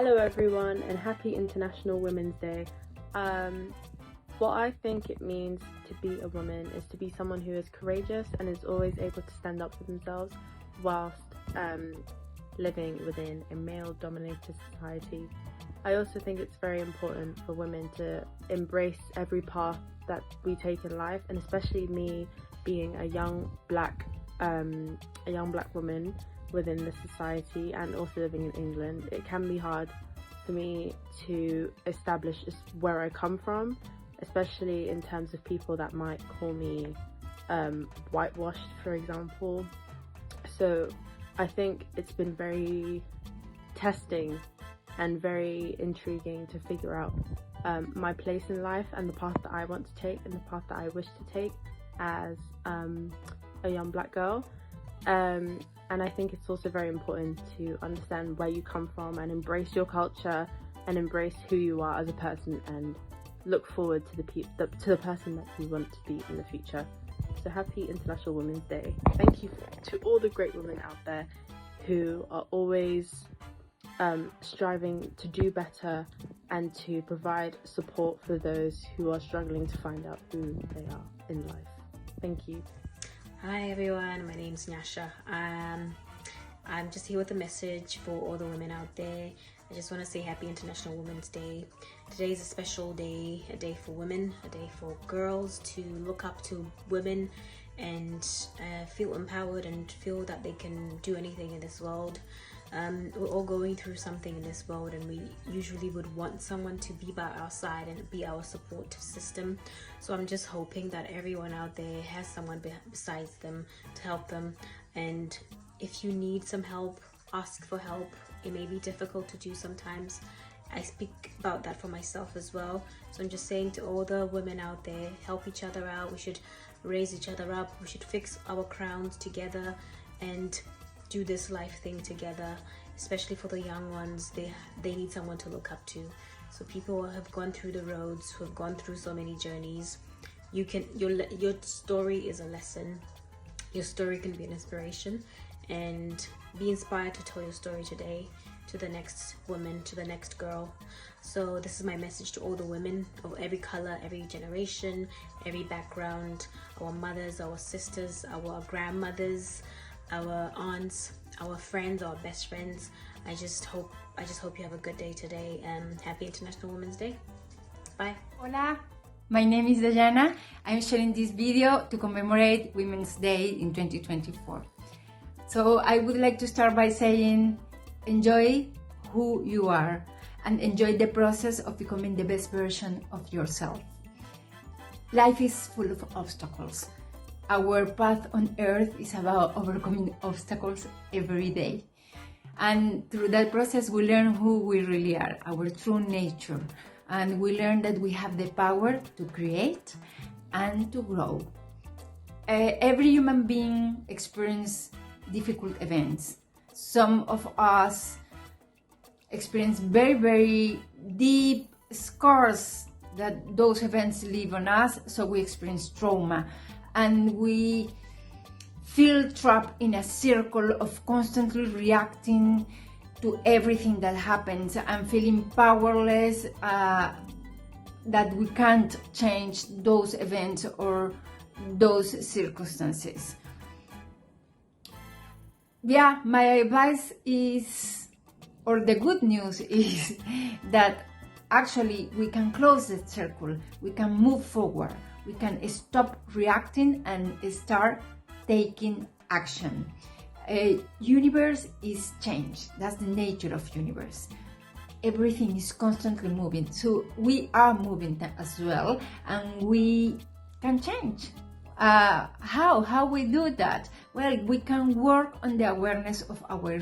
Hello everyone and happy International Women's Day. What I think it means to be a woman is to be someone who is courageous and is always able to stand up for themselves whilst living within a male-dominated society. I also think it's very important for women to embrace every path that we take in life, and especially me being a young black woman within the society and also living in England. It can be hard for me to establish where I come from, especially in terms of people that might call me whitewashed, for example. So I think it's been very testing and very intriguing to figure out my place in life and the path that I want to take and the path that I wish to take as a young black girl. And I think it's also very important to understand where you come from and embrace your culture and embrace who you are as a person and look forward to the person that you want to be in the future. So happy International Women's Day. Thank you to all the great women out there who are always striving to do better and to provide support for those who are struggling to find out who they are in life. Thank you. Hi everyone, my name's Nyasha. I'm just here with a message for all the women out there. I just want to say happy International Women's Day. Today is a special day, a day for women, a day for girls to look up to women and feel empowered and feel that they can do anything in this world. We're all going through something in this world, and we usually would want someone to be by our side and be our support system. So I'm just hoping that everyone out there has someone besides them to help them. And if you need some help, ask for help. It may be difficult to do sometimes. I speak about that for myself as well. So I'm just saying to all the women out there, help each other out. We should raise each other up. We should fix our crowns together and do this life thing together, especially for the young ones. They need someone to look up to. So people who have gone through the roads, who have gone through so many journeys, your story is a lesson. Your story can be an inspiration, and be inspired to tell your story today to the next woman, to the next girl. So this is my message to all the women of every color, every generation, every background, our mothers, our sisters, our grandmothers, our aunts, our friends, our best friends. I just hope you have a good day today, and happy International Women's Day. Bye. Hola, my name is Diana. I'm sharing this video to commemorate Women's Day in 2024. So I would like to start by saying, enjoy who you are and enjoy the process of becoming the best version of yourself. Life is full of obstacles. Our path on earth is about overcoming obstacles every day. And through that process, we learn who we really are, our true nature. And we learn that we have the power to create and to grow. Every human being experiences difficult events. Some of us experience very, very deep scars that those events leave on us, so we experience trauma. And we feel trapped in a circle of constantly reacting to everything that happens and feeling powerless, that we can't change those events or those circumstances. Yeah, my advice is, or the good news is, that actually we can close the circle, we can move forward. We can stop reacting and start taking action. Universe is change. That's the nature of universe. Everything is constantly moving. So we are moving as well, and we can change. How we do that? Well, we can work on the awareness of our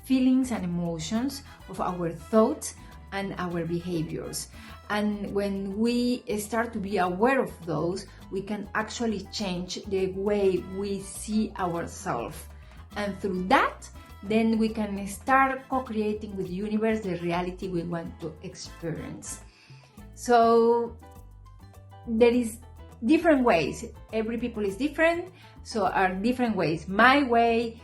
feelings and emotions, of our thoughts and our behaviors. And when we start to be aware of those, we can actually change the way we see ourselves. And through that, then we can start co-creating with the universe the reality we want to experience. So there is different ways. Every people is different, so are different ways. My way,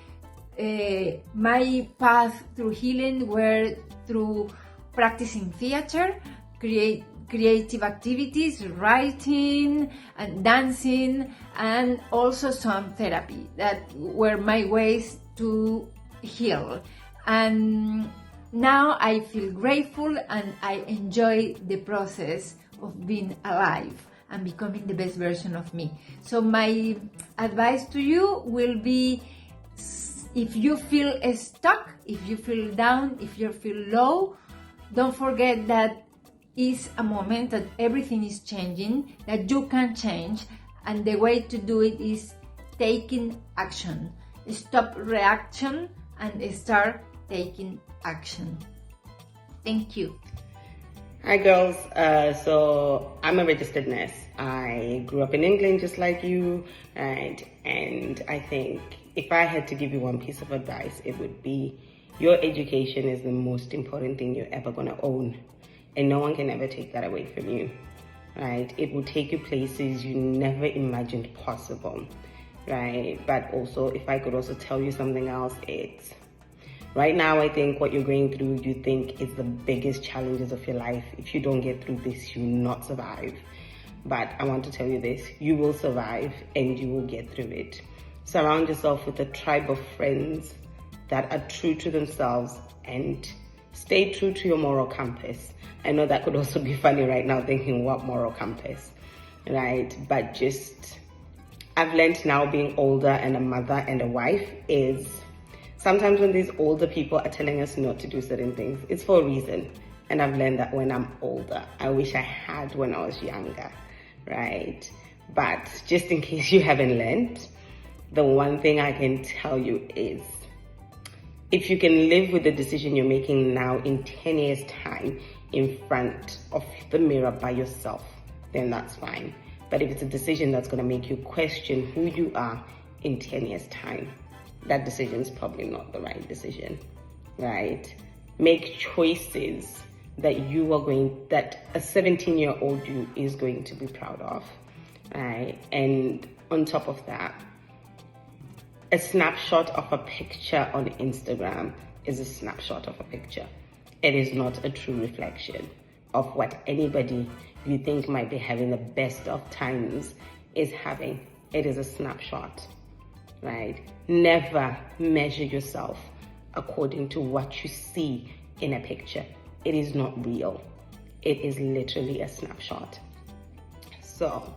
my path through healing were through practicing theater, creative activities, writing and dancing, and also some therapy. That were my ways to heal. And now I feel grateful and I enjoy the process of being alive and becoming the best version of me. So my advice to you will be, if you feel stuck, if you feel down, if you feel low, don't forget that is a moment that everything is changing, that you can change, and the way to do it is taking action. Stop reaction and start taking action. Thank you. Hi girls, so I'm a registered nurse. I grew up in England just like you, right? And I think if I had to give you one piece of advice, it would be your education is the most important thing you're ever going to own. And no one can ever take that away from you, right? It will take you places you never imagined possible, right? But also, if I could also tell you something else, it's right now, I think what you're going through, you think is the biggest challenges of your life. If you don't get through this, you will not survive. But I want to tell you this, you will survive and you will get through it. Surround yourself with a tribe of friends that are true to themselves and stay true to your moral compass. I know that could also be funny right now, thinking what moral compass, right? But just, I've learned now being older and a mother and a wife is, sometimes when these older people are telling us not to do certain things, it's for a reason. And I've learned that when I'm older. I wish I had when I was younger, right? But just in case you haven't learned, the one thing I can tell you is, if you can live with the decision you're making now in 10 years' time in front of the mirror by yourself, then that's fine. But if it's a decision that's going to make you question who you are in 10 years' time, that decision is probably not the right decision, right? Make choices that that a 17-year-old you is going to be proud of, right? And on top of that, a snapshot of a picture on Instagram is a snapshot of a picture. It is not a true reflection of what anybody you think might be having the best of times is having. It is a snapshot, right? Never measure yourself according to what you see in a picture. It is not real. It is literally a snapshot. So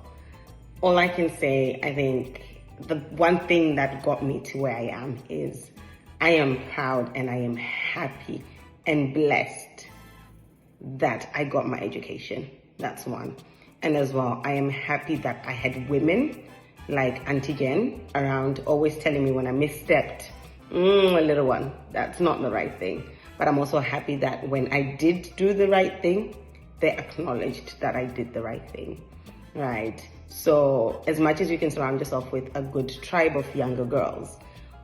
all I can say, I think the one thing that got me to where I am is I am proud and I am happy and blessed that I got my education. That's one. And as well, I am happy that I had women like Auntie Jen around always telling me when I misstepped, a little one, that's not the right thing. But I'm also happy that when I did do the right thing, they acknowledged that I did the right thing, right? So as much as you can surround yourself with a good tribe of younger girls,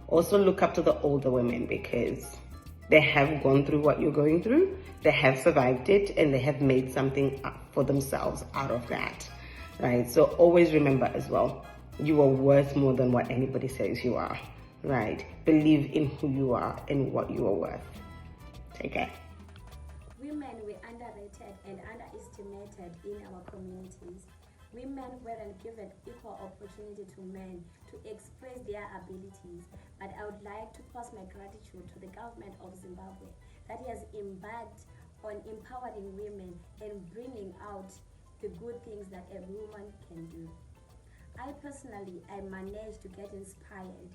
also look up to the older women because they have gone through what you're going through, they have survived it, and they have made something for themselves out of that, right? So always remember as well, you are worth more than what anybody says you are, right? Believe in who you are and what you are worth. Take care. Women were underrated and underestimated in our communities. Women weren't given equal opportunity to men to express their abilities, but I would like to pass my gratitude to the government of Zimbabwe that has embarked on empowering women and bringing out the good things that a woman can do. I personally, I managed to get inspired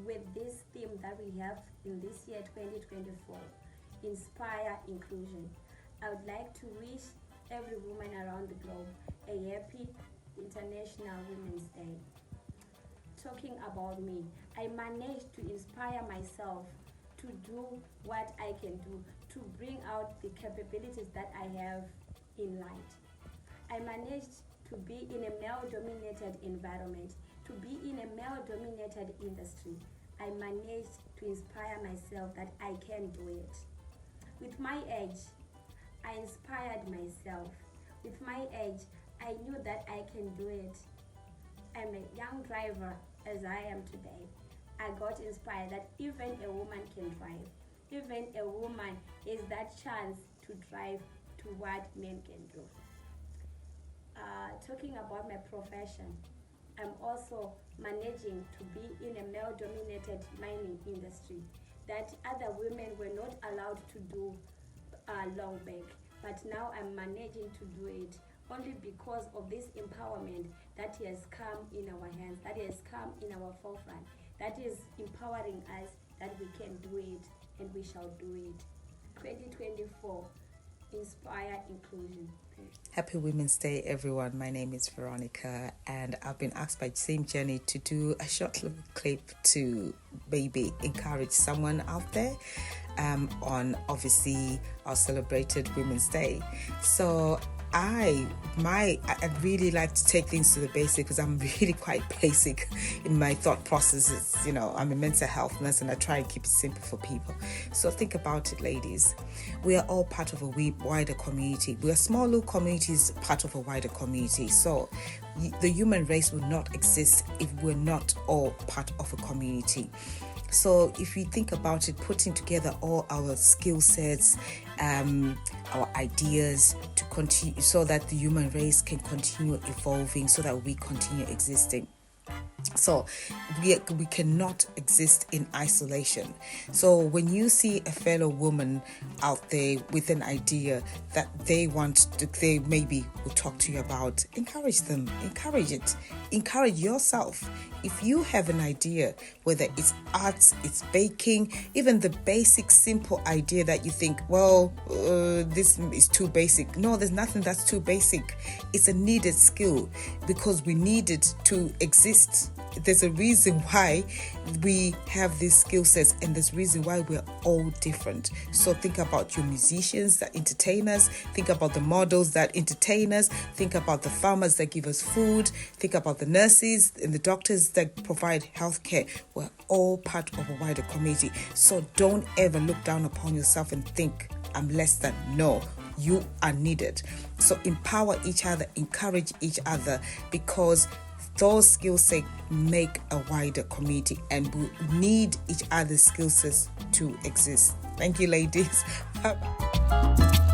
with this theme that we have in this year 2024, Inspire Inclusion. I would like to wish every woman around the globe a happy International Women's Day. Talking about me, I managed to inspire myself to do what I can do to bring out the capabilities that I have in light. I managed to be in a male-dominated environment, to be in a male-dominated industry. I managed to inspire myself that I can do it. With my age, I inspired myself. With my age, I knew that I can do it. I'm a young driver as I am today. I got inspired that even a woman can drive. Even a woman has that chance to drive to what men can do. Talking about my profession, I'm also managing to be in a male-dominated mining industry that other women were not allowed to do long back, but now I'm managing to do it only because of this empowerment that has come in our hands, that has come in our forefront, that is empowering us that we can do it and we shall do it. 2024, inspire inclusion. Happy Women's Day, everyone. My name is Veronica, and I've been asked by Same Journey to do a short little clip to maybe encourage someone out there on obviously our celebrated Women's Day. So I really like to take things to the basic because I'm really quite basic in my thought processes. You know, I'm a mental health nurse and I try and keep it simple for people. So think about it, ladies. We are all part of a wider community. We are small little communities, part of a wider community. So the human race will not exist if we're not all part of a community. So if we think about it, putting together all our skill sets, our ideas to continue, so that the human race can continue evolving, so that we continue existing. So we cannot exist in isolation. So when you see a fellow woman out there with an idea that they maybe will talk to you about, encourage them, encourage it, encourage yourself. If you have an idea, whether it's arts, it's baking, even the basic simple idea that you think, well, this is too basic. No, there's nothing that's too basic. It's a needed skill because we need it to exist. There's a reason why we have these skill sets, and there's a reason why we're all different. So think about your musicians that entertain us, think about the models that entertain us, think about the farmers that give us food, think about the nurses and the doctors that provide healthcare. We're all part of a wider community. So don't ever look down upon yourself and think I'm less than. No, you are needed. So empower each other, encourage each other, because those skill sets make a wider community, and we need each other's skill sets to exist. Thank you, ladies. Bye-bye.